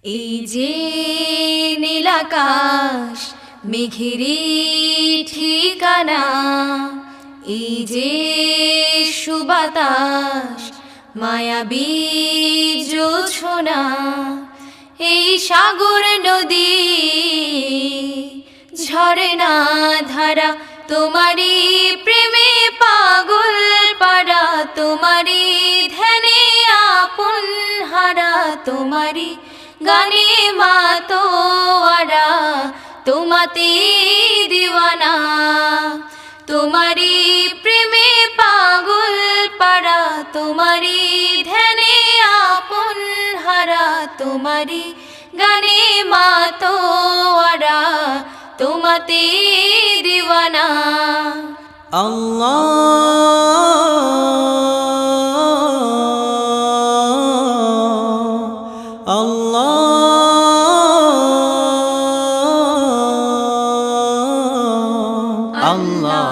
এই যে নীলাকাশ মেঘেরি ঠিকানা, এই যে সুবাতাস মায়াবী জোছনা, এই সাগর নদী ঝরনা ধারা তোমারি প্রেমে পাগল পারা, তোমারি ধ্যানে আপন হারা, তোমারি গানে মাতোয়ারা, তোমাতে দিওয়ানা, তোমারি প্রেমে পাগল পারা, তোমারি ধ্যানে আপন হারা, তোমারি গানে মাতোয়ারা, তোমাতে দিওয়ানা।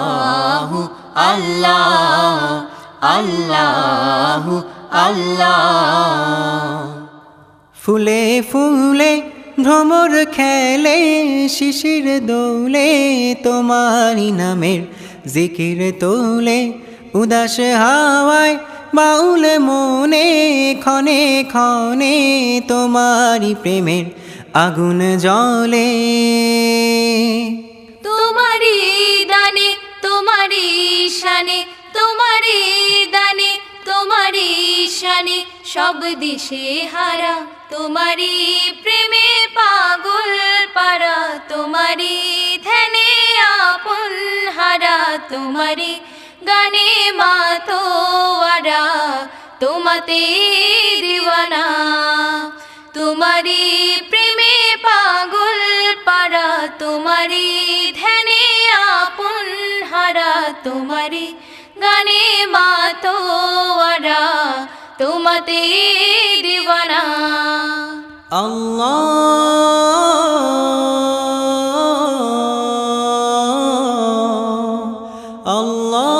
আল্লাহু আল্লাহ আল্লাহু আল্লাহ। ফুলে ফুলে ভ্রমর খেলে, শিশির দোলে তোমারি নামের জিকির তোলে, উদাস হাওয়ায় বাউল মনে ক্ষণে ক্ষণে তোমারি প্রেমের আগুন জ্বলে। তোমারি দানে তোমারি শানে, তোমারি দানে তোমারি শানে সব দিশে হারা, তোমারি প্রেমে পাগল পারা, তোমারি ধ্যানে আপন হারা, তোমারি গানে মাতোয়ারা, তোমাতে দিওয়ানা, তোমারি প্রেমে পাগল পারা, তোমারি ধ্যানে আপন হারা, তোমারি গানে মাতোয়ারা, তোমাতে দিওয়ানা। আল্লাহ আল্লাহ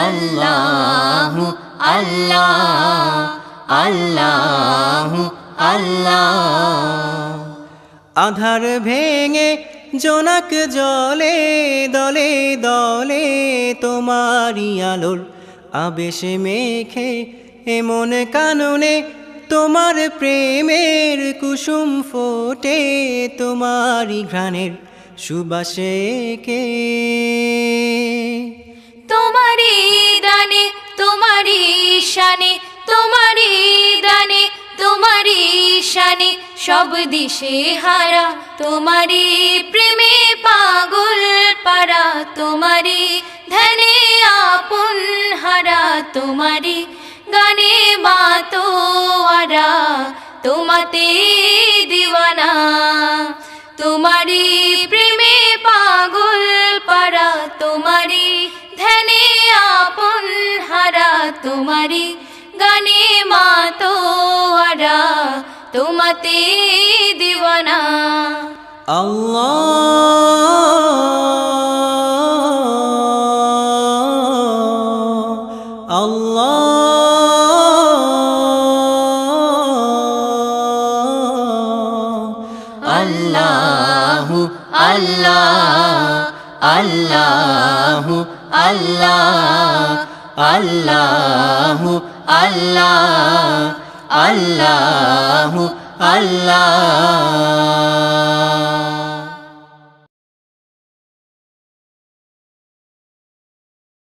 আল্লাহু আল্লাহ আল্লাহু আল্লাহ। আধার ভেঙে জোনাক জলে, দলে দলে তোমারি আলোর আবেশ মেখে, এমন কাননে তোমার প্রেমের কুসুম ফোটে, তোমারি ঘ্রাণের সুবাসে কে। তোমারি দানে তোমারি শানে, তোমারি দানে তোমারি শানে সব দিশে হারা, তোমারি প্রেমে পাগল পারা, তোমারি ধ্যানে আপন হারা, তোমারি গানে মাতোয়ারা, তোমাতে দিওয়ানা, তোমারি প্রেমে পাগল পারা, তোমারি ধ্যানে আপন হারা, তোমারি গানে মাতোয়ারা, তোমাতে দিওয়ানা। আল্লাহ আল্লাহ আল্লাহু আল্লাহ আল্লাহু আল্লাহ আল্লাহু আল্লাহ আল্লাহু আল্লাহ।